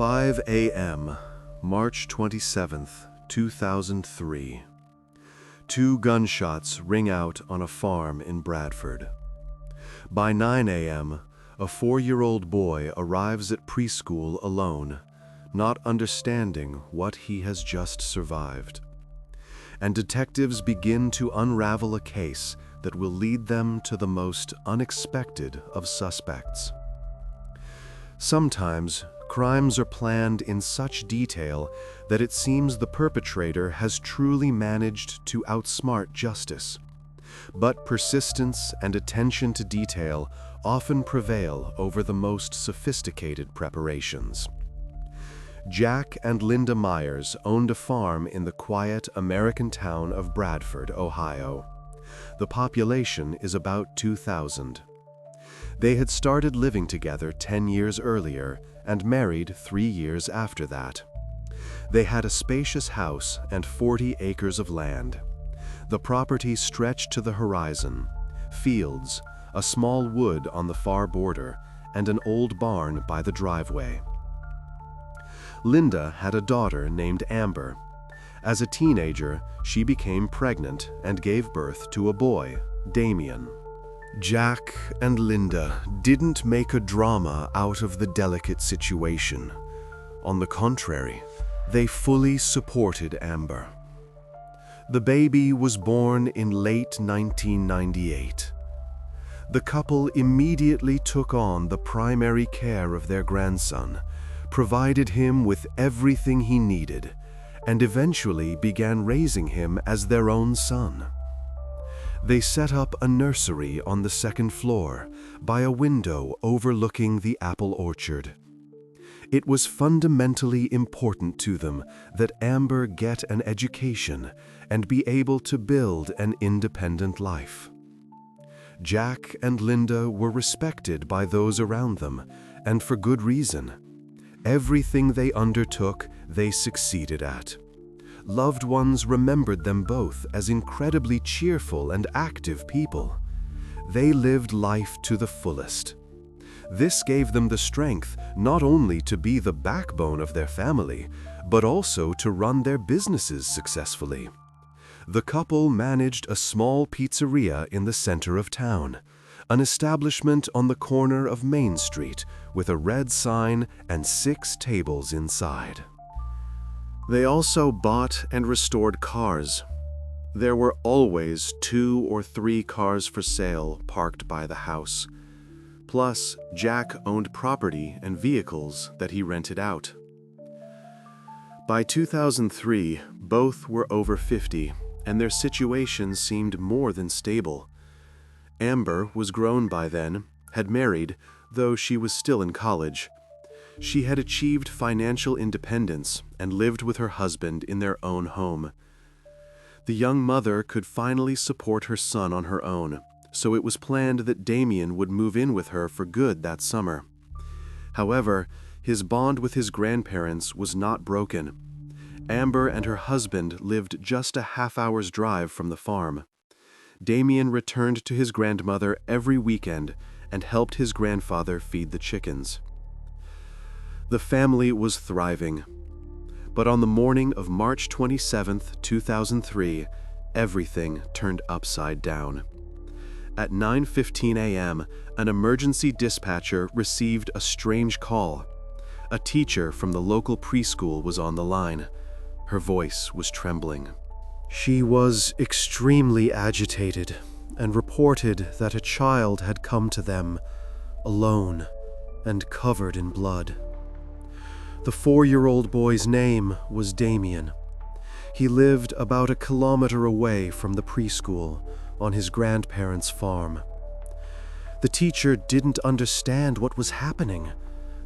5 a.m., March 27th, 2003. Two gunshots ring out on a farm in Bradford. By 9 a.m., a 4-year-old boy arrives at preschool alone, not understanding what he has just survived. And detectives begin to unravel a case that will lead them to the most unexpected of suspects. Sometimes, crimes are planned in such detail that it seems the perpetrator has truly managed to outsmart justice. But persistence and attention to detail often prevail over the most sophisticated preparations. Jack and Linda Meyers owned a farm in the quiet American town of Bradford, Ohio. The population is about 2,000. They had started living together 10 years earlier and married 3 years after that. They had a spacious house and 40 acres of land. The property stretched to the horizon, fields, a small wood on the far border, and an old barn by the driveway. Linda had a daughter named Amber. As a teenager, she became pregnant and gave birth to a boy, Damian. Jack and Linda didn't make a drama out of the delicate situation. On the contrary, they fully supported Amber. The baby was born in late 1998. The couple immediately took on the primary care of their grandson, provided him with everything he needed, and eventually began raising him as their own son. They set up a nursery on the second floor, by a window overlooking the apple orchard. It was fundamentally important to them that Amber get an education and be able to build an independent life. Jack and Linda were respected by those around them, and for good reason. Everything they undertook, they succeeded at. Loved ones remembered them both as incredibly cheerful and active people. They lived life to the fullest. This gave them the strength not only to be the backbone of their family, but also to run their businesses successfully. The couple managed a small pizzeria in the center of town, an establishment on the corner of Main Street with a red sign and 6 tables inside. They also bought and restored cars. There were always 2 or 3 cars for sale parked by the house. Plus, Jack owned property and vehicles that he rented out. By 2003, both were over 50, and their situation seemed more than stable. Amber was grown by then, had married, though she was still in college. She had achieved financial independence and lived with her husband in their own home. The young mother could finally support her son on her own, so it was planned that Damian would move in with her for good that summer. However, his bond with his grandparents was not broken. Amber and her husband lived just a half-hour's drive from the farm. Damian returned to his grandmother every weekend and helped his grandfather feed the chickens. The family was thriving. But on the morning of March 27, 2003, everything turned upside down. At 9:15 a.m., an emergency dispatcher received a strange call. A teacher from the local preschool was on the line. Her voice was trembling. She was extremely agitated and reported that a child had come to them, alone and covered in blood. The 4-year-old boy's name was Damian. He lived about a kilometer away from the preschool, on his grandparents' farm. The teacher didn't understand what was happening.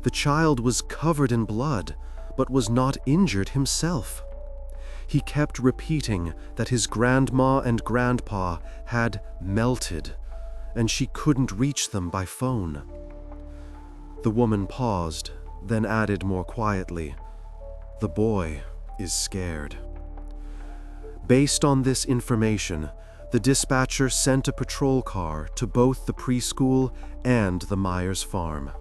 The child was covered in blood, but was not injured himself. He kept repeating that his grandma and grandpa had melted, and she couldn't reach them by phone. The woman paused, then added more quietly, "The boy is scared." Based on this information, the dispatcher sent a patrol car to both the preschool and the Meyers farm.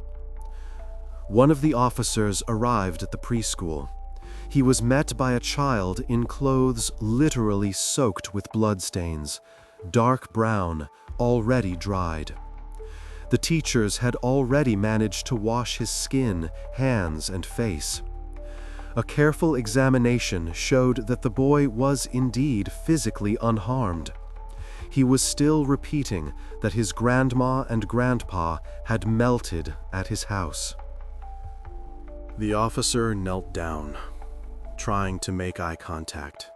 One of the officers arrived at the preschool. He was met by a child in clothes literally soaked with bloodstains, dark brown, already dried. The teachers had already managed to wash his skin, hands, and face. A careful examination showed that the boy was indeed physically unharmed. He was still repeating that his grandma and grandpa had melted at his house. The officer knelt down, trying to make eye contact.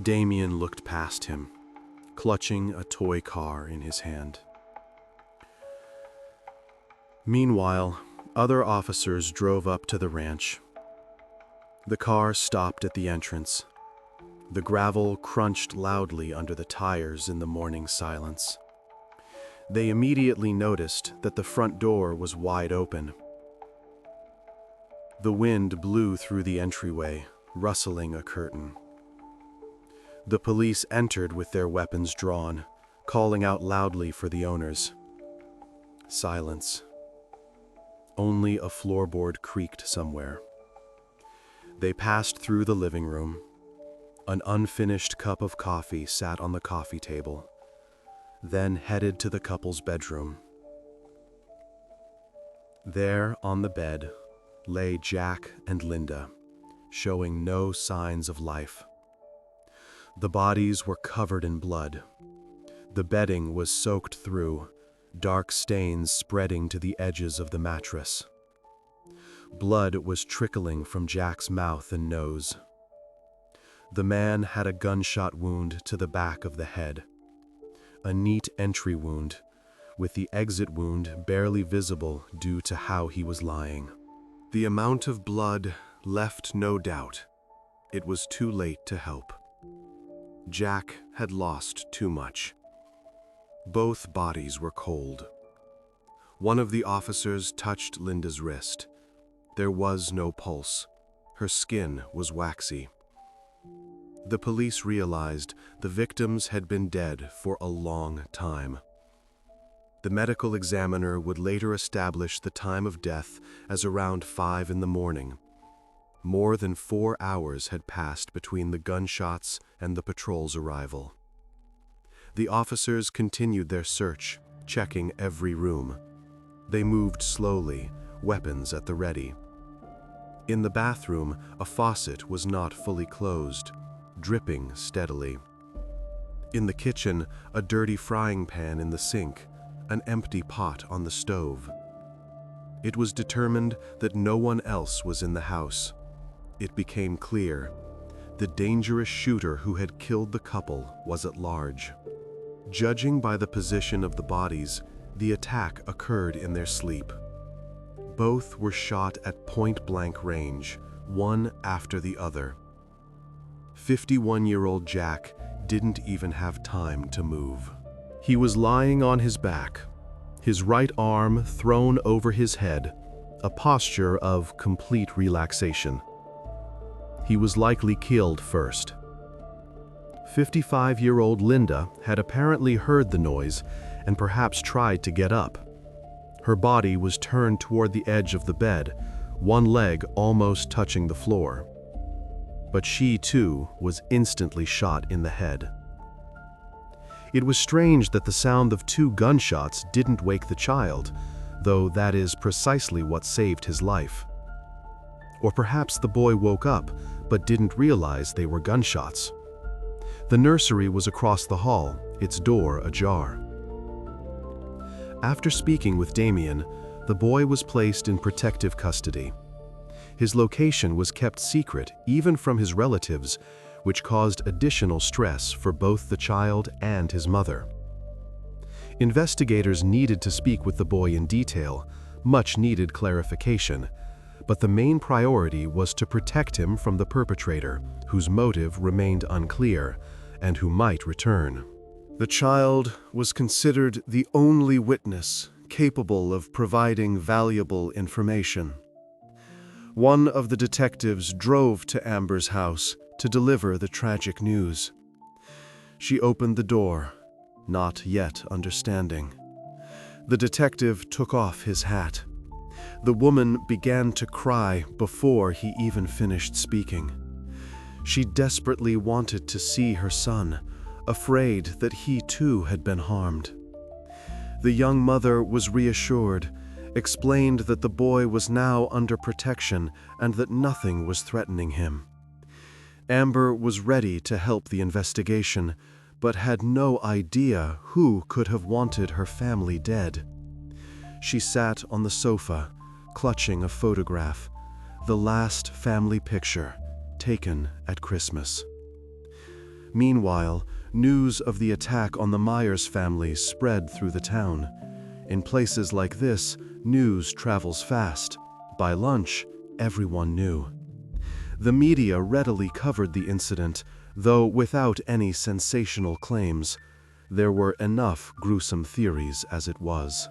Damian looked past him, clutching a toy car in his hand. Meanwhile, other officers drove up to the ranch. The car stopped at the entrance. The gravel crunched loudly under the tires in the morning silence. They immediately noticed that the front door was wide open. The wind blew through the entryway, rustling a curtain. The police entered with their weapons drawn, calling out loudly for the owners. Silence. Only a floorboard creaked somewhere. They passed through the living room. An unfinished cup of coffee sat on the coffee table, then headed to the couple's bedroom. There, on the bed, lay Jack and Linda, showing no signs of life. The bodies were covered in blood. The bedding was soaked through, dark stains spreading to the edges of the mattress. Blood was trickling from Jack's mouth and nose. The man had a gunshot wound to the back of the head, a neat entry wound, with the exit wound barely visible due to how he was lying. The amount of blood left no doubt. It was too late to help. Jack had lost too much. Both bodies were cold. One of the officers touched Linda's wrist. There was no pulse. Her skin was waxy. The police realized the victims had been dead for a long time. The medical examiner would later establish the time of death as around 5 in the morning. More than 4 hours had passed between the gunshots and the patrol's arrival. The officers continued their search, checking every room. They moved slowly, weapons at the ready. In the bathroom, a faucet was not fully closed, dripping steadily. In the kitchen, a dirty frying pan in the sink, an empty pot on the stove. It was determined that no one else was in the house. It became clear the dangerous shooter who had killed the couple was at large. Judging by the position of the bodies, the attack occurred in their sleep. Both were shot at point-blank range, one after the other. 51-year-old Jack didn't even have time to move. He was lying on his back, his right arm thrown over his head, a posture of complete relaxation. He was likely killed first. 55-year-old Linda had apparently heard the noise and perhaps tried to get up. Her body was turned toward the edge of the bed, one leg almost touching the floor. But she, too, was instantly shot in the head. It was strange that the sound of 2 gunshots didn't wake the child, though that is precisely what saved his life. Or perhaps the boy woke up but didn't realize they were gunshots. The nursery was across the hall, its door ajar. After speaking with Damian, the boy was placed in protective custody. His location was kept secret even from his relatives, which caused additional stress for both the child and his mother. Investigators needed to speak with the boy in detail, much needed clarification, but the main priority was to protect him from the perpetrator, whose motive remained unclear and who might return. The child was considered the only witness capable of providing valuable information. One of the detectives drove to Amber's house to deliver the tragic news. She opened the door, not yet understanding. The detective took off his hat. The woman began to cry before he even finished speaking. She desperately wanted to see her son, afraid that he too had been harmed. The young mother was reassured, explained that the boy was now under protection and that nothing was threatening him. Amber was ready to help the investigation, but had no idea who could have wanted her family dead. She sat on the sofa, clutching a photograph, the last family picture taken at Christmas. Meanwhile, news of the attack on the Meyers family spread through the town. In places like this, news travels fast. By lunch, everyone knew. The media readily covered the incident, though without any sensational claims. There were enough gruesome theories as it was.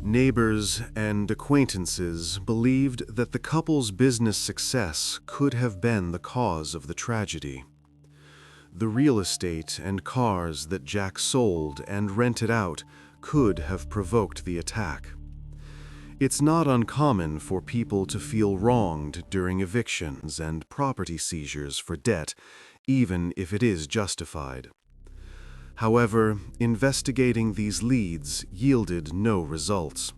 Neighbors and acquaintances believed that the couple's business success could have been the cause of the tragedy. The real estate and cars that Jack sold and rented out could have provoked the attack. It's not uncommon for people to feel wronged during evictions and property seizures for debt, even if it is justified. However, investigating these leads yielded no results.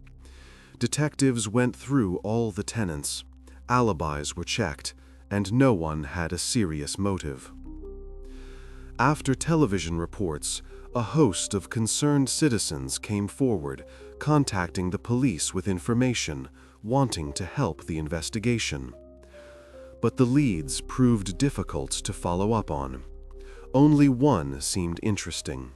Detectives went through all the tenants, alibis were checked, and no one had a serious motive. After television reports, a host of concerned citizens came forward, contacting the police with information, wanting to help the investigation. But the leads proved difficult to follow up on. Only one seemed interesting.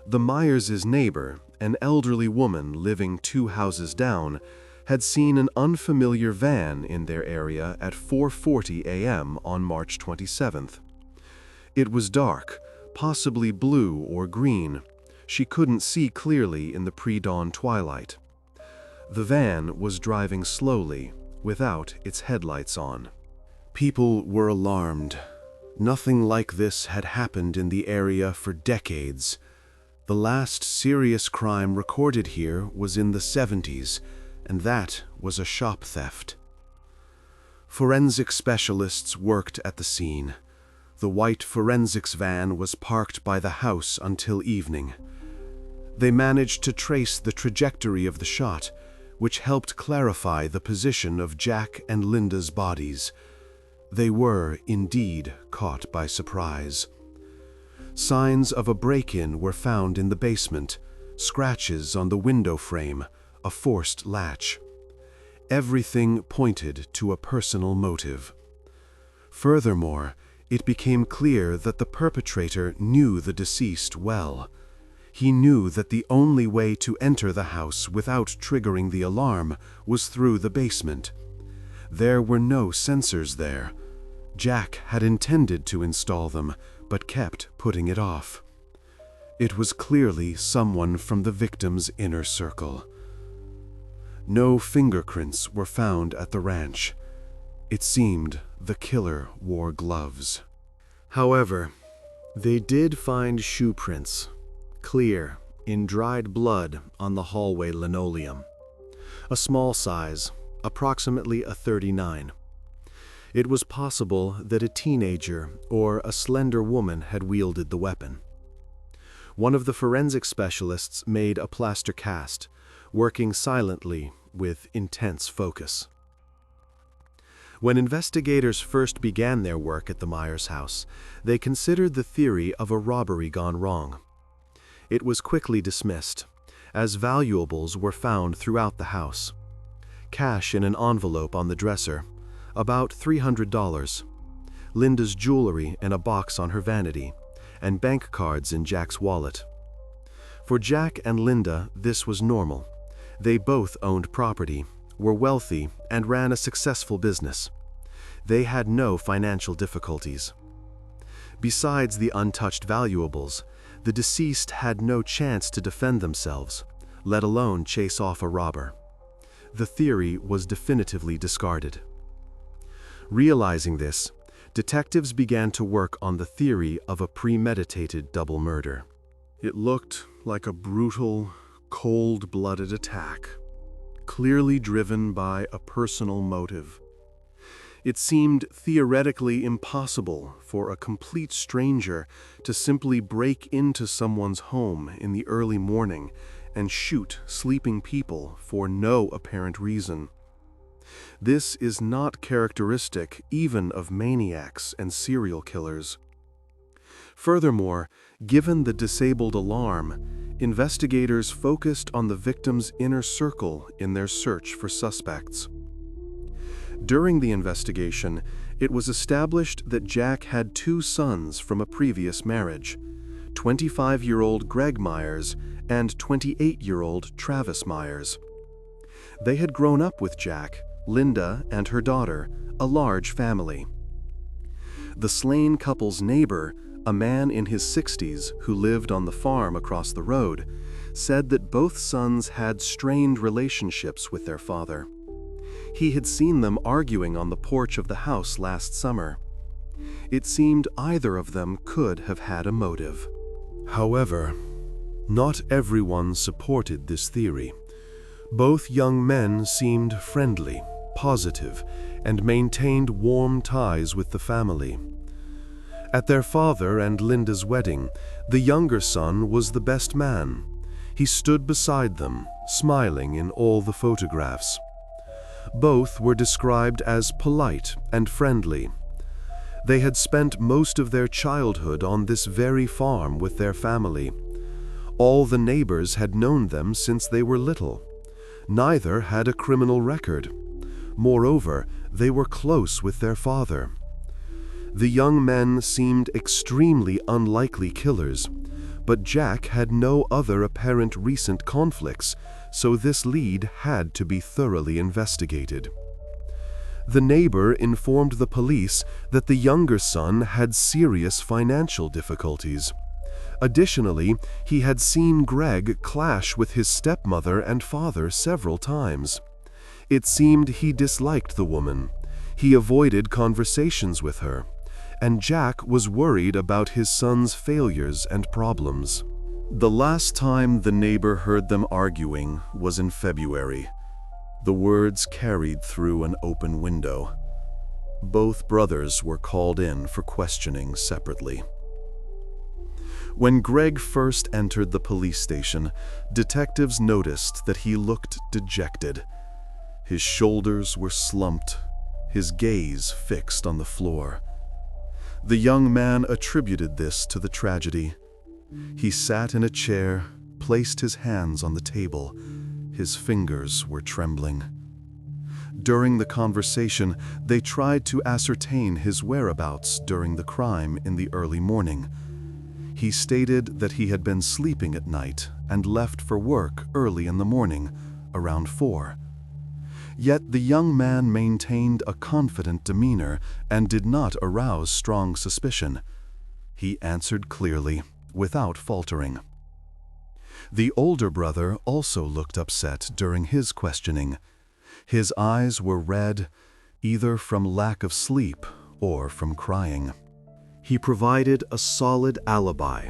The Meyers' neighbor, an elderly woman living 2 houses down, had seen an unfamiliar van in their area at 4:40 a.m. on March 27th. It was dark, possibly blue or green. She couldn't see clearly in the pre-dawn twilight. The van was driving slowly, without its headlights on. People were alarmed. Nothing like this had happened in the area for decades. The last serious crime recorded here was in the 70s, and that was a shop theft. Forensic specialists worked at the scene. The white forensics van was parked by the house until evening. They managed to trace the trajectory of the shot, which helped clarify the position of Jack and Linda's bodies. They were, indeed, caught by surprise. Signs of a break-in were found in the basement, scratches on the window frame, a forced latch. Everything pointed to a personal motive. Furthermore, it became clear that the perpetrator knew the deceased well. He knew that the only way to enter the house without triggering the alarm was through the basement. There were no sensors there. Jack had intended to install them, but kept putting it off. It was clearly someone from the victim's inner circle. No fingerprints were found at the ranch. It seemed the killer wore gloves. However, they did find shoe prints, clear, in dried blood on the hallway linoleum. A small size, approximately a 39. It was possible that a teenager or a slender woman had wielded the weapon. One of the forensic specialists made a plaster cast, working silently with intense focus. When investigators first began their work at the Meyers house, they considered the theory of a robbery gone wrong. It was quickly dismissed, as valuables were found throughout the house. Cash in an envelope on the dresser, about $300, Linda's jewelry in a box on her vanity, and bank cards in Jack's wallet. For Jack and Linda, this was normal. They both owned property, were wealthy, and ran a successful business. They had no financial difficulties. Besides the untouched valuables, the deceased had no chance to defend themselves, let alone chase off a robber. The theory was definitively discarded. Realizing this, detectives began to work on the theory of a premeditated double murder. It looked like a brutal, cold-blooded attack. clearly driven by a personal motive. It seemed theoretically impossible for a complete stranger to simply break into someone's home in the early morning and shoot sleeping people for no apparent reason. This is not characteristic even of maniacs and serial killers. Furthermore, given the disabled alarm, investigators focused on the victim's inner circle in their search for suspects. During the investigation, it was established that Jack had two sons from a previous marriage, 25-year-old Greg Meyers and 28-year-old Travis Meyers. They had grown up with Jack, Linda, and her daughter, a large family. The slain couple's neighbor, a man in his 60s who lived on the farm across the road, said that both sons had strained relationships with their father. He had seen them arguing on the porch of the house last summer. It seemed either of them could have had a motive. However, not everyone supported this theory. Both young men seemed friendly, positive, and maintained warm ties with the family. At their father and Linda's wedding, the younger son was the best man. He stood beside them, smiling in all the photographs. Both were described as polite and friendly. They had spent most of their childhood on this very farm with their family. All the neighbors had known them since they were little. Neither had a criminal record. Moreover, they were close with their father. The young men seemed extremely unlikely killers, but Jack had no other apparent recent conflicts, so this lead had to be thoroughly investigated. The neighbor informed the police that the younger son had serious financial difficulties. Additionally, he had seen Greg clash with his stepmother and father several times. It seemed he disliked the woman. He avoided conversations with her, and Jack was worried about his son's failures and problems. The last time the neighbor heard them arguing was in February. The words carried through an open window. Both brothers were called in for questioning separately. When Greg first entered the police station, detectives noticed that he looked dejected. His shoulders were slumped, his gaze fixed on the floor. The young man attributed this to the tragedy. He sat in a chair, placed his hands on the table. His fingers were trembling. During the conversation, they tried to ascertain his whereabouts during the crime in the early morning. He stated that he had been sleeping at night and left for work early in the morning, around 4. Yet the young man maintained a confident demeanor and did not arouse strong suspicion. He answered clearly, without faltering. The older brother also looked upset during his questioning. His eyes were red, either from lack of sleep or from crying. He provided a solid alibi,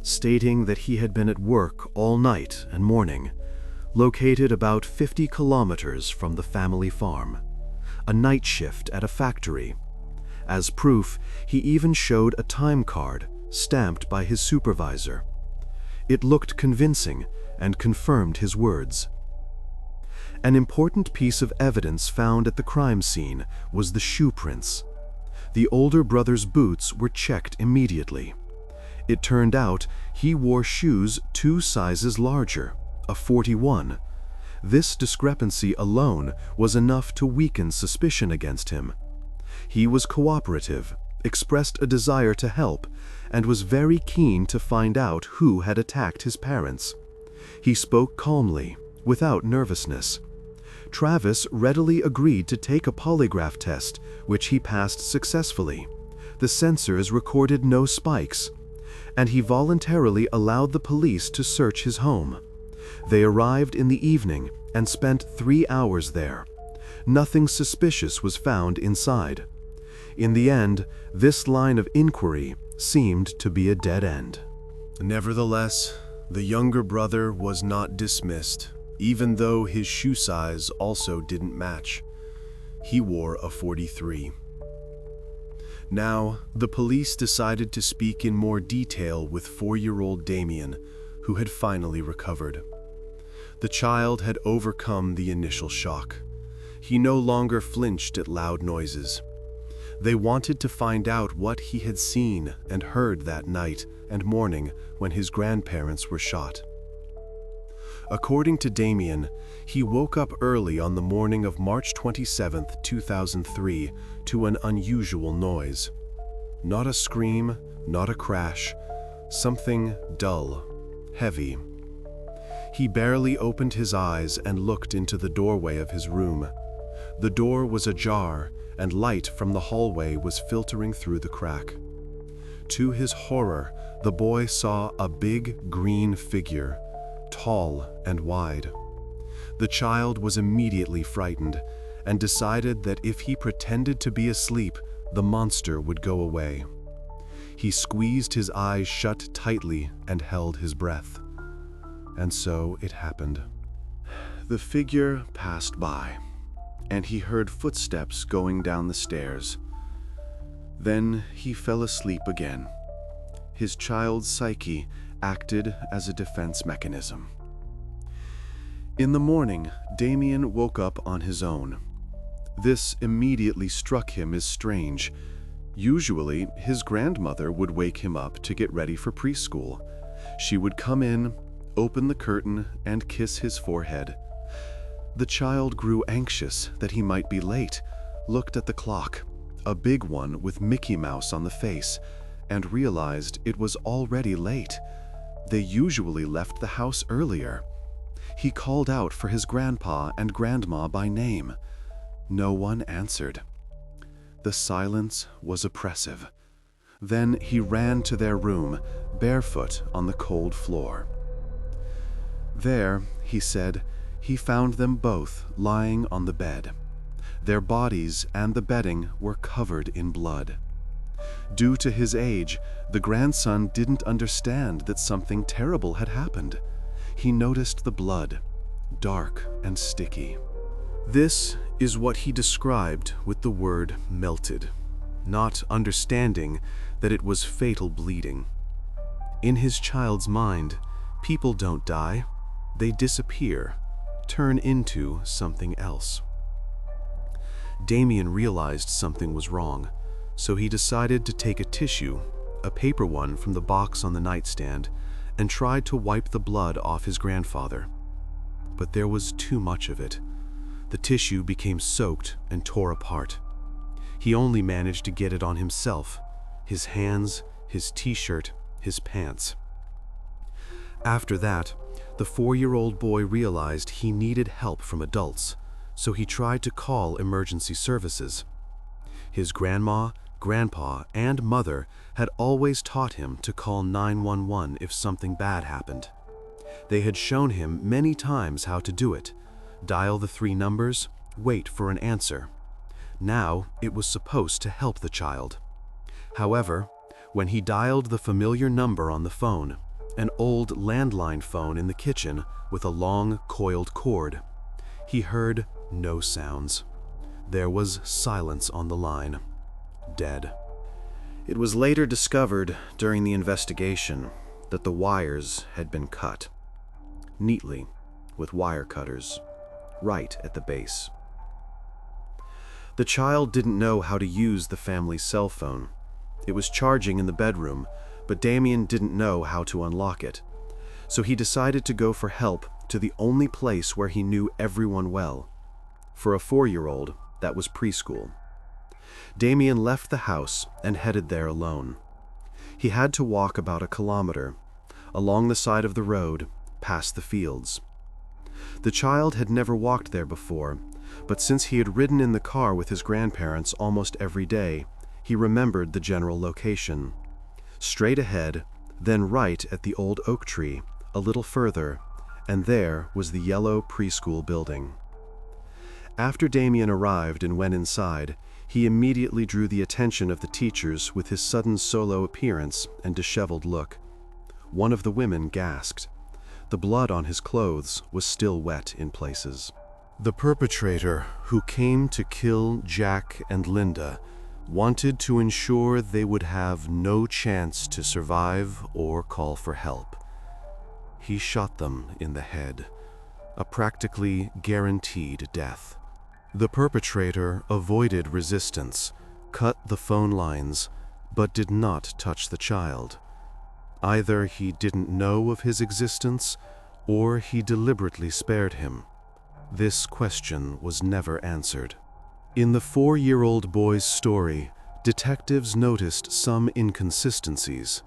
stating that he had been at work all night and morning, located about 50 kilometers from the family farm, a night shift at a factory. As proof, he even showed a time card stamped by his supervisor. It looked convincing and confirmed his words. An important piece of evidence found at the crime scene was the shoe prints. The older brother's boots were checked immediately. It turned out he wore shoes 2 sizes larger, a 41. This discrepancy alone was enough to weaken suspicion against him. He was cooperative, expressed a desire to help, and was very keen to find out who had attacked his parents. He spoke calmly, without nervousness. Travis readily agreed to take a polygraph test, which he passed successfully. The sensors recorded no spikes, and he voluntarily allowed the police to search his home. They arrived in the evening and spent 3 hours there. Nothing suspicious was found inside. In the end, this line of inquiry seemed to be a dead end. Nevertheless, the younger brother was not dismissed. even though his shoe size also didn't match. He wore a 43. Now, the police decided to speak in more detail with 4-year-old Damian, who had finally recovered. The child had overcome the initial shock. He no longer flinched at loud noises. They wanted to find out what he had seen and heard that night and morning when his grandparents were shot. According to Damian, he woke up early on the morning of March 27, 2003, to an unusual noise. Not a scream, not a crash, something dull, heavy. He barely opened his eyes and looked into the doorway of his room. The door was ajar, and light from the hallway was filtering through the crack. To his horror, the boy saw a big green figure, tall and wide. The child was immediately frightened and decided that if he pretended to be asleep, the monster would go away. He squeezed his eyes shut tightly and held his breath. And so it happened. The figure passed by, and he heard footsteps going down the stairs. Then he fell asleep again. His child's psyche acted as a defense mechanism. In the morning, Damian woke up on his own. This immediately struck him as strange. Usually, his grandmother would wake him up to get ready for preschool. She would come in, open the curtain, and kiss his forehead. The child grew anxious that he might be late, looked at the clock, a big one with Mickey Mouse on the face, and realized it was already late. They usually left the house earlier. He called out for his grandpa and grandma by name. No one answered. The silence was oppressive. Then he ran to their room, barefoot on the cold floor. There, he said, he found them both lying on the bed. Their bodies and the bedding were covered in blood. Due to his age, the grandson didn't understand that something terrible had happened. He noticed the blood, dark and sticky. This is what he described with the word melted, not understanding that it was fatal bleeding. In his child's mind, people don't die, they disappear, turn into something else. Damian realized something was wrong, so he decided to take a tissue, a paper one from the box on the nightstand, and tried to wipe the blood off his grandfather. But there was too much of it. The tissue became soaked and tore apart. He only managed to get it on himself, his hands, his t-shirt, his pants. After that, the 4-year-old boy realized he needed help from adults, so he tried to call emergency services. His grandma, grandpa, and mother had always taught him to call 911 if something bad happened. They had shown him many times how to do it. Dial the 3 numbers, wait for an answer. Now it was supposed to help the child. However, when he dialed the familiar number on the phone, an old landline phone in the kitchen with a long coiled cord, he heard no sounds. There was silence on the line. Dead. It was later discovered during the investigation that the wires had been cut, neatly with wire cutters, right at the base. The child didn't know how to use the family's cell phone. It was charging in the bedroom, but Damian didn't know how to unlock it. So he decided to go for help to the only place where he knew everyone well. For a 4-year-old, that was preschool. Damian left the house and headed there alone. He had to walk about 1 kilometer, along the side of the road, past the fields. The child had never walked there before, but since he had ridden in the car with his grandparents almost every day, he remembered the general location. Straight ahead, then right at the old oak tree, a little further, and there was the yellow preschool building. After Damian arrived and went inside, he immediately drew the attention of the teachers with his sudden solo appearance and disheveled look. One of the women gasped. The blood on his clothes was still wet in places. The perpetrator, who came to kill Jack and Linda, wanted to ensure they would have no chance to survive or call for help. He shot them in the head, a practically guaranteed death. The perpetrator avoided resistance, cut the phone lines, but did not touch the child. Either he didn't know of his existence, or he deliberately spared him. This question was never answered. In the 4-year-old boy's story, detectives noticed some inconsistencies.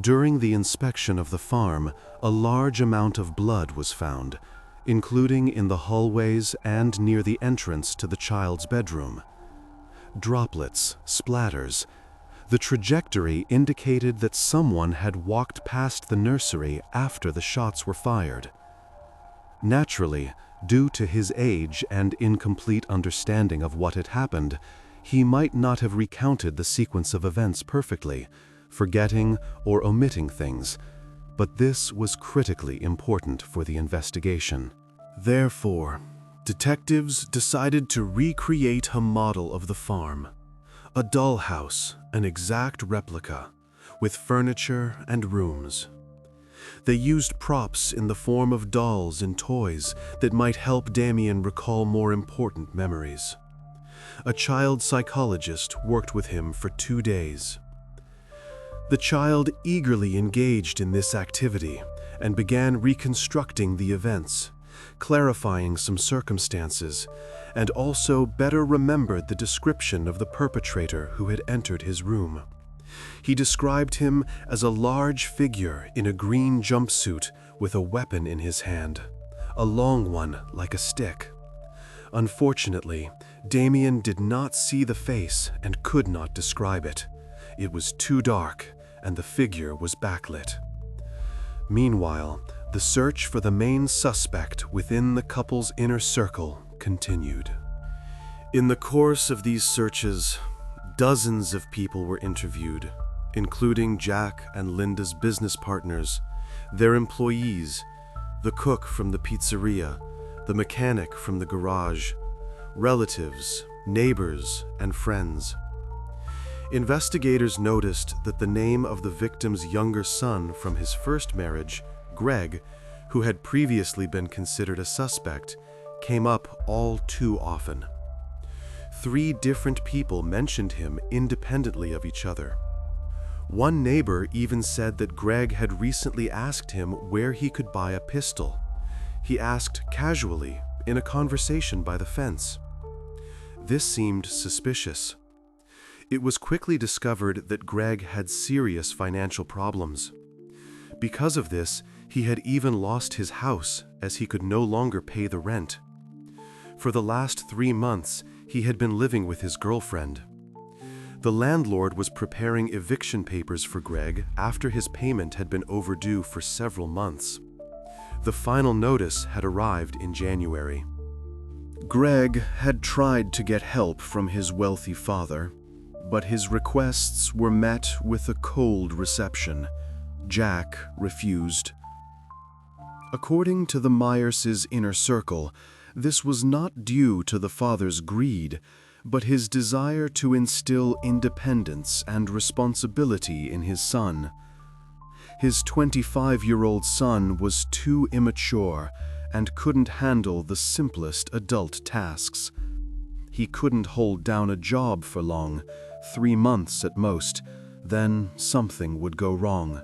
During the inspection of the farm, a large amount of blood was found, including in the hallways and near the entrance to the child's bedroom. Droplets, splatters. The trajectory indicated that someone had walked past the nursery after the shots were fired. Naturally, due to his age and incomplete understanding of what had happened, he might not have recounted the sequence of events perfectly, forgetting or omitting things, but this was critically important for the investigation. Therefore, detectives decided to recreate a model of the farm, a dollhouse, an exact replica, with furniture and rooms. They used props in the form of dolls and toys that might help Damian recall more important memories. A child psychologist worked with him for 2 days. The child eagerly engaged in this activity and began reconstructing the events, clarifying some circumstances, and also better remembered the description of the perpetrator who had entered his room. He described him as a large figure in a green jumpsuit with a weapon in his hand, a long one like a stick. Unfortunately, Damian did not see the face and could not describe it. It was too dark, and the figure was backlit. Meanwhile, the search for the main suspect within the couple's inner circle continued. In the course of these searches, dozens of people were interviewed, including Jack and Linda's business partners, their employees, the cook from the pizzeria, the mechanic from the garage, relatives, neighbors, and friends. Investigators noticed that the name of the victim's younger son from his first marriage, Greg, who had previously been considered a suspect, came up all too often. 3 different people mentioned him independently of each other. One neighbor even said that Greg had recently asked him where he could buy a pistol. He asked casually, in a conversation by the fence. This seemed suspicious. It was quickly discovered that Greg had serious financial problems. Because of this, he had even lost his house as he could no longer pay the rent. For the last 3 months, he had been living with his girlfriend. The landlord was preparing eviction papers for Greg after his payment had been overdue for several months. The final notice had arrived in January. Greg had tried to get help from his wealthy father, but his requests were met with a cold reception. Jack refused. According to the Meyers' inner circle, this was not due to the father's greed, but his desire to instill independence and responsibility in his son. His 25-year-old son was too immature and couldn't handle the simplest adult tasks. He couldn't hold down a job for long, 3 months at most, then something would go wrong.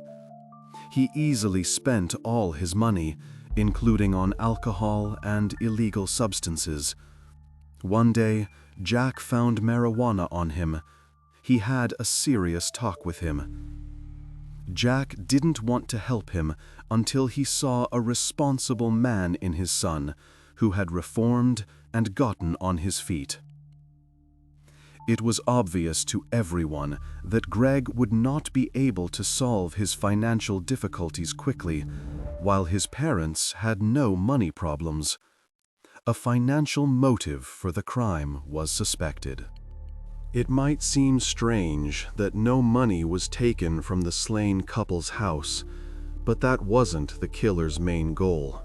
He easily spent all his money, including on alcohol and illegal substances. One day, Jack found marijuana on him. He had a serious talk with him. Jack didn't want to help him until he saw a responsible man in his son who had reformed and gotten on his feet. It was obvious to everyone that Greg would not be able to solve his financial difficulties quickly, while his parents had no money problems. A financial motive for the crime was suspected. It might seem strange that no money was taken from the slain couple's house, But that wasn't the killer's main goal.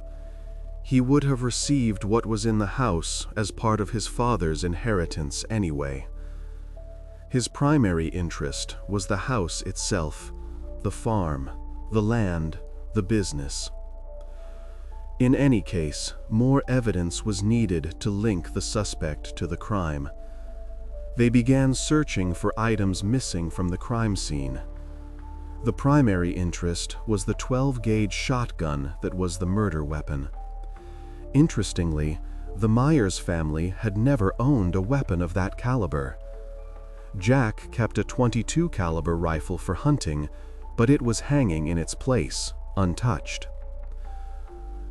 He would have received what was in the house as part of his father's inheritance anyway. His primary interest was the house itself, the farm, the land, the business. In any case, more evidence was needed to link the suspect to the crime. They began searching for items missing from the crime scene. The primary interest was the 12-gauge shotgun that was the murder weapon. Interestingly, the Meyers family had never owned a weapon of that caliber. Jack kept a .22 caliber rifle for hunting, but it was hanging in its place, untouched.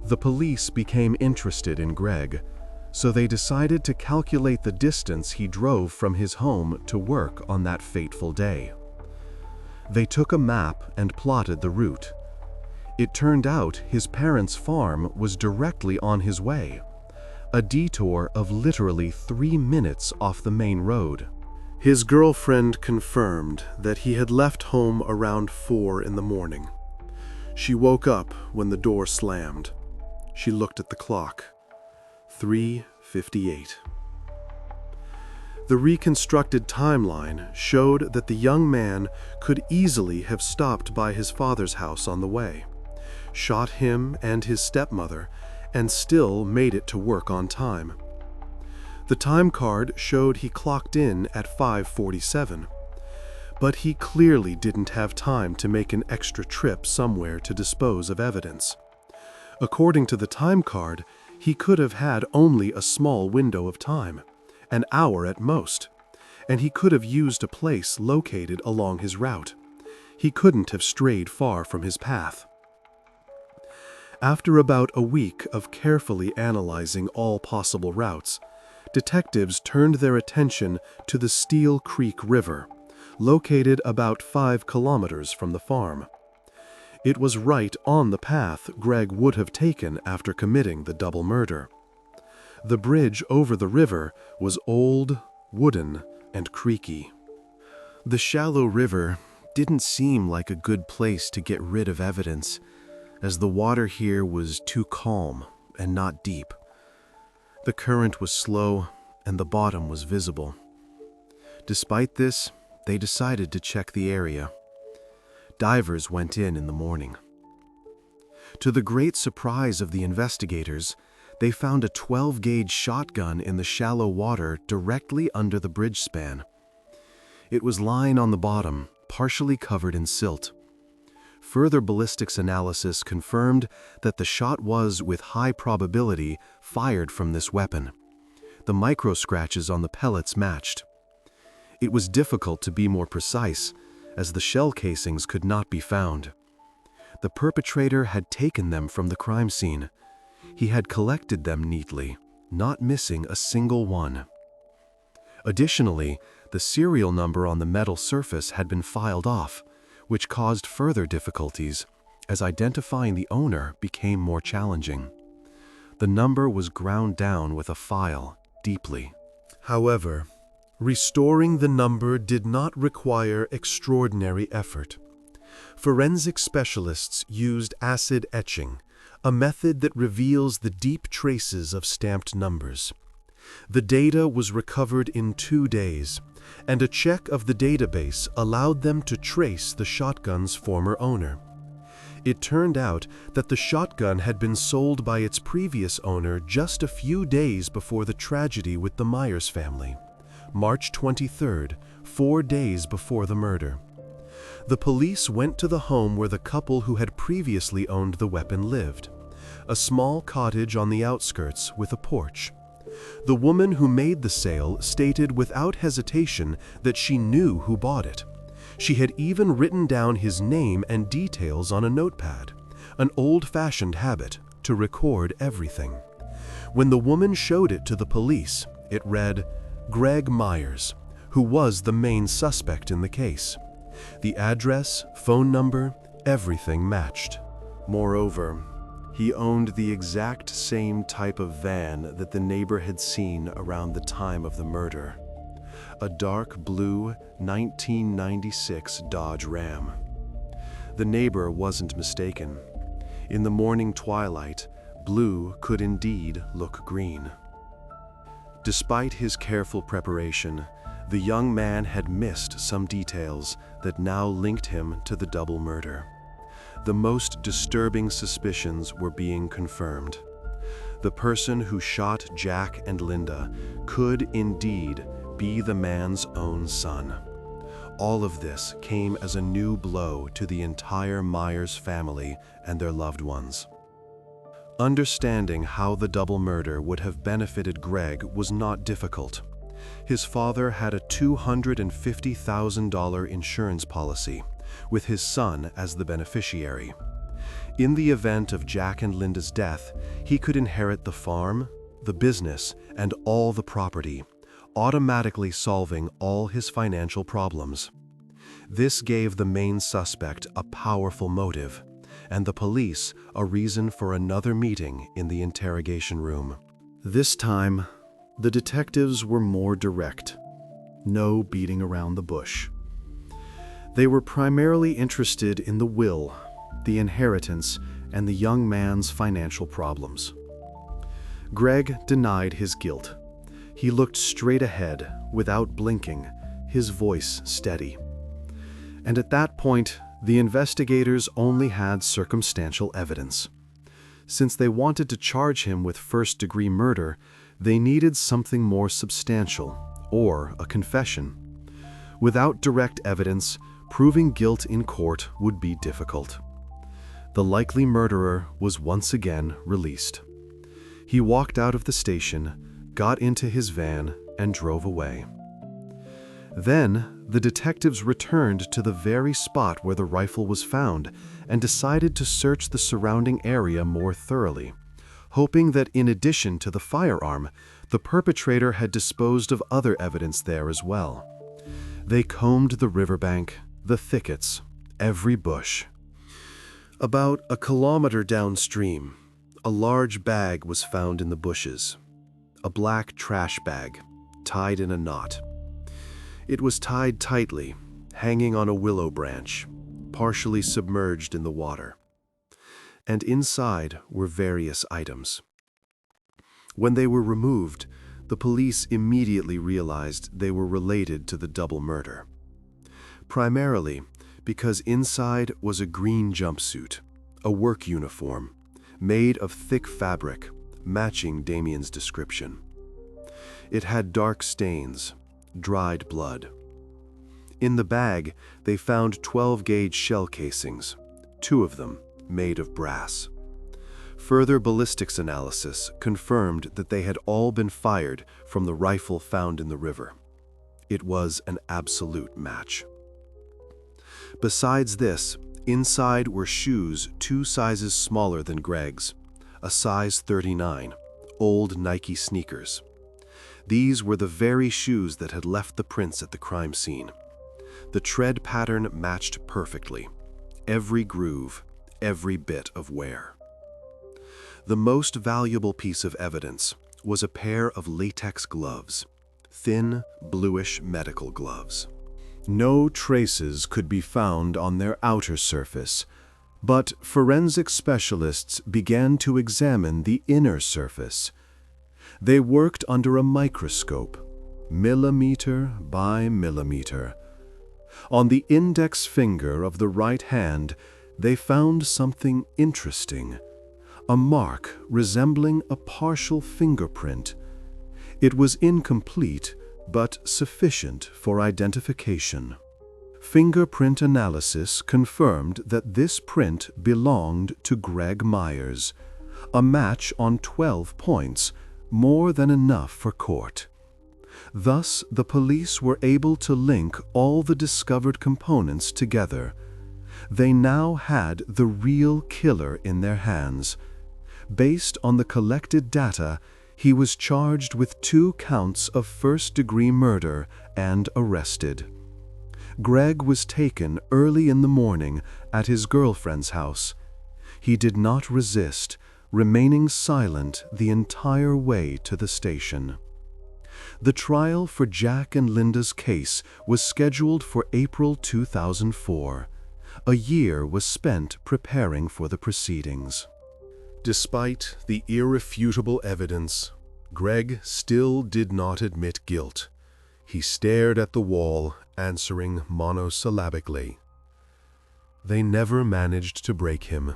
The police became interested in Greg, so they decided to calculate the distance he drove from his home to work on that fateful day. They took a map and plotted the route. It turned out his parents' farm was directly on his way, a detour of literally 3 minutes off the main road. His girlfriend confirmed that he had left home around 4 in the morning. She woke up when the door slammed. She looked at the clock. 3:58. The reconstructed timeline showed that the young man could easily have stopped by his father's house on the way, shot him and his stepmother, and still made it to work on time. The time card showed he clocked in at 5:47, but he clearly didn't have time to make an extra trip somewhere to dispose of evidence. According to the time card, he could have had only a small window of time, an hour at most, and he could have used a place located along his route. He couldn't have strayed far from his path. After about a week of carefully analyzing all possible routes, detectives turned their attention to the Steel Creek River, located about 5 kilometers from the farm. It was right on the path Greg would have taken after committing the double murder. The bridge over the river was old, wooden, and creaky. The shallow river didn't seem like a good place to get rid of evidence, as the water here was too calm and not deep. The current was slow and the bottom was visible. Despite this, they decided to check the area. Divers went in the morning. To the great surprise of the investigators, they found a 12-gauge shotgun in the shallow water directly under the bridge span. It was lying on the bottom, partially covered in silt. Further ballistics analysis confirmed that the shot was, with high probability, fired from this weapon. The micro-scratches on the pellets matched. It was difficult to be more precise, as the shell casings could not be found. The perpetrator had taken them from the crime scene. He had collected them neatly, not missing a single one. Additionally, the serial number on the metal surface had been filed off, which caused further difficulties, as identifying the owner became more challenging. The number was ground down with a file, deeply. However, restoring the number did not require extraordinary effort. Forensic specialists used acid etching, a method that reveals the deep traces of stamped numbers. The data was recovered in 2 days, and a check of the database allowed them to trace the shotgun's former owner. It turned out that the shotgun had been sold by its previous owner just a few days before the tragedy with the Meyers family. March 23rd, 4 days before the murder. The police went to the home where the couple who had previously owned the weapon lived, a small cottage on the outskirts with a porch. The woman who made the sale stated without hesitation that she knew who bought it. She had even written down his name and details on a notepad, an old-fashioned habit to record everything. When the woman showed it to the police, it read, Greg Meyers, who was the main suspect in the case. The address, phone number, everything matched. Moreover, he owned the exact same type of van that the neighbor had seen around the time of the murder. A dark blue 1996 Dodge Ram. The neighbor wasn't mistaken. In the morning twilight, blue could indeed look green. Despite his careful preparation, the young man had missed some details that now linked him to the double murder. The most disturbing suspicions were being confirmed. The person who shot Jack and Linda could indeed be the man's own son. All of this came as a new blow to the entire Meyers family and their loved ones. Understanding how the double murder would have benefited Greg was not difficult. His father had a $250,000 insurance policy, with his son as the beneficiary. In the event of Jack and Linda's death, he could inherit the farm, the business, and all the property, automatically solving all his financial problems. This gave the main suspect a powerful motive, and the police a reason for another meeting in the interrogation room. This time, the detectives were more direct. No beating around the bush. They were primarily interested in the will, the inheritance, and the young man's financial problems. Greg denied his guilt. He looked straight ahead, without blinking, his voice steady. And at that point, the investigators only had circumstantial evidence. Since they wanted to charge him with first-degree murder, they needed something more substantial, or a confession. Without direct evidence, proving guilt in court would be difficult. The likely murderer was once again released. He walked out of the station, got into his van, and drove away. Then, the detectives returned to the very spot where the rifle was found and decided to search the surrounding area more thoroughly, hoping that in addition to the firearm, the perpetrator had disposed of other evidence there as well. They combed the riverbank, the thickets, every bush. About a kilometer downstream, a large bag was found in the bushes. A black trash bag, tied in a knot. It was tied tightly, hanging on a willow branch, partially submerged in the water. And inside were various items. When they were removed, the police immediately realized they were related to the double murder. Primarily because inside was a green jumpsuit, a work uniform, made of thick fabric, matching Damian's description. It had dark stains, dried blood. In the bag, they found 12-gauge shell casings, 2 of them made of brass. Further ballistics analysis confirmed that they had all been fired from the rifle found in the river. It was an absolute match. Besides this, inside were shoes 2 sizes smaller than Greg's, a size 39, old Nike sneakers. These were the very shoes that had left the prints at the crime scene. The tread pattern matched perfectly. Every groove, every bit of wear. The most valuable piece of evidence was a pair of latex gloves, thin, bluish medical gloves. No traces could be found on their outer surface, but forensic specialists began to examine the inner surface. They worked under a microscope, millimeter by millimeter. On the index finger of the right hand, they found something interesting, a mark resembling a partial fingerprint. It was incomplete, but sufficient for identification. Fingerprint analysis confirmed that this print belonged to Greg Meyers, a match on 12 points, more than enough for court. Thus, the police were able to link all the discovered components together. They now had the real killer in their hands. Based on the collected data, he was charged with 2 counts of first-degree murder and arrested. Greg was taken early in the morning at his girlfriend's house. He did not resist, remaining silent the entire way to the station. The trial for Jack and Linda's case was scheduled for April 2004, A year was spent preparing for the proceedings. Despite the irrefutable evidence, Greg still did not admit guilt. He stared at the wall, answering monosyllabically. They never managed to break him,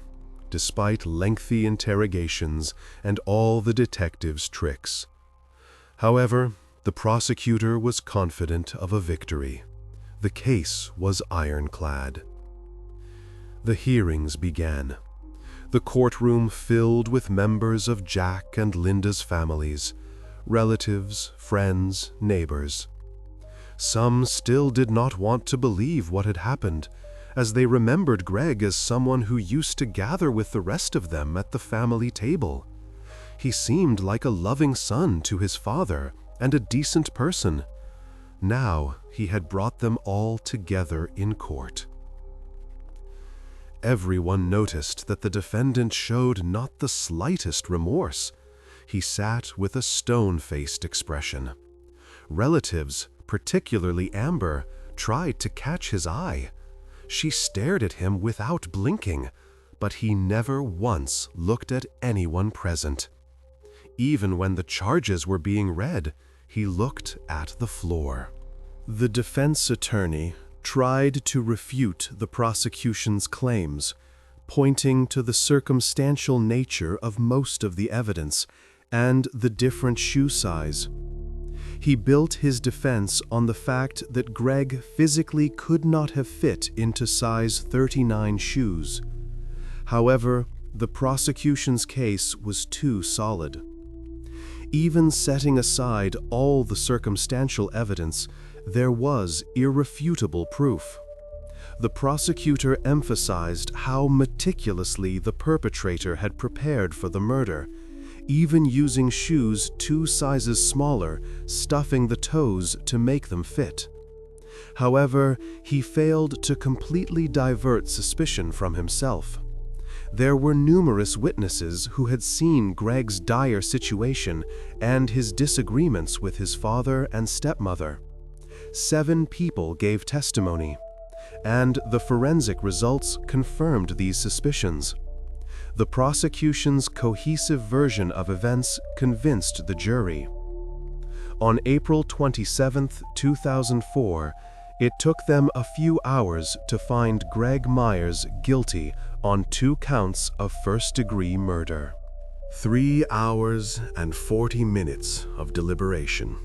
despite lengthy interrogations and all the detectives' tricks. However, the prosecutor was confident of a victory. The case was ironclad. The hearings began. The courtroom filled with members of Jack and Linda's families, relatives, friends, neighbors. Some still did not want to believe what had happened, as they remembered Greg as someone who used to gather with the rest of them at the family table. He seemed like a loving son to his father and a decent person. Now he had brought them all together in court. Everyone noticed that the defendant showed not the slightest remorse. He sat with a stone-faced expression. Relatives, particularly Amber, tried to catch his eye. She stared at him without blinking, but he never once looked at anyone present. Even when the charges were being read, he looked at the floor. The defense attorney tried to refute the prosecution's claims, pointing to the circumstantial nature of most of the evidence and the different shoe size. He built his defense on the fact that Greg physically could not have fit into size 39 shoes. However, the prosecution's case was too solid. Even setting aside all the circumstantial evidence, there was irrefutable proof. The prosecutor emphasized how meticulously the perpetrator had prepared for the murder, even using shoes 2 sizes smaller, stuffing the toes to make them fit. However, he failed to completely divert suspicion from himself. There were numerous witnesses who had seen Greg's dire situation and his disagreements with his father and stepmother. 7 people gave testimony, and the forensic results confirmed these suspicions. The prosecution's cohesive version of events convinced the jury. On April 27, 2004, it took them a few hours to find Greg Meyers guilty on 2 counts of first-degree murder. 3 hours and 40 minutes of deliberation.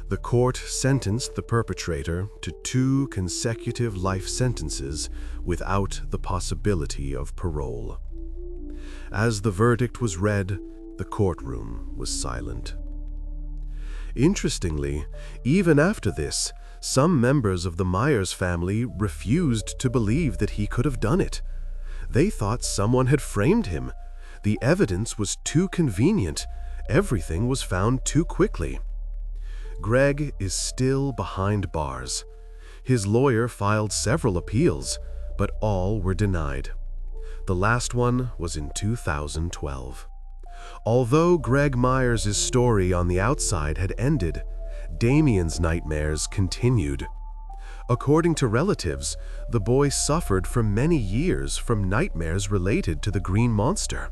The court sentenced the perpetrator to 2 consecutive life sentences without the possibility of parole. As the verdict was read, the courtroom was silent. Interestingly, even after this, some members of the Meyers family refused to believe that he could have done it. They thought someone had framed him. The evidence was too convenient. Everything was found too quickly. Greg is still behind bars. His lawyer filed several appeals, but all were denied. The last one was in 2012. Although Greg Meyers' story on the outside had ended, Damian's nightmares continued. According to relatives, the boy suffered for many years from nightmares related to the green monster.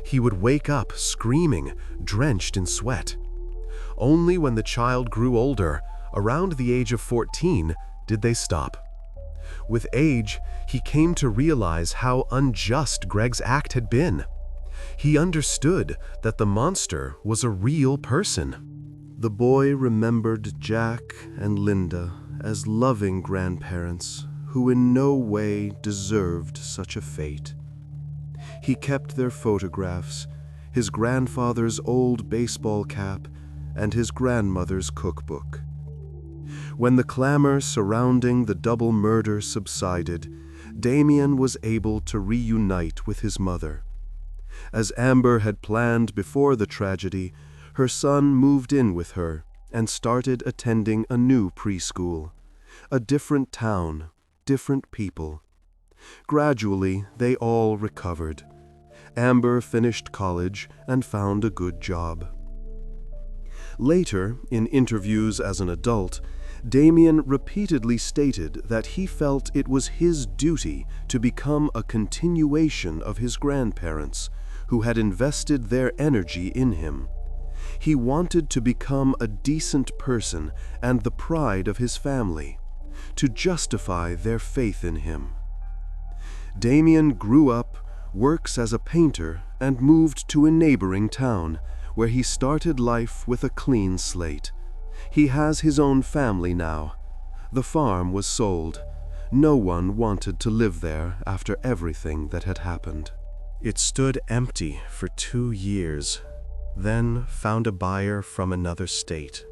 He would wake up screaming, drenched in sweat. Only when the child grew older, around the age of 14, did they stop. With age, he came to realize how unjust Greg's act had been. He understood that the monster was a real person. The boy remembered Jack and Linda as loving grandparents who in no way deserved such a fate. He kept their photographs, his grandfather's old baseball cap, and his grandmother's cookbook. When the clamor surrounding the double murder subsided, Damian was able to reunite with his mother. As Amber had planned before the tragedy, her son moved in with her and started attending a new preschool. A different town, different people. Gradually, they all recovered. Amber finished college and found a good job. Later, in interviews as an adult, Damian repeatedly stated that he felt it was his duty to become a continuation of his grandparents, who had invested their energy in him. He wanted to become a decent person and the pride of his family, to justify their faith in him. Damian grew up, works as a painter, and moved to a neighboring town, where he started life with a clean slate. He has his own family now. The farm was sold. No one wanted to live there after everything that had happened. It stood empty for 2 years, then found a buyer from another state.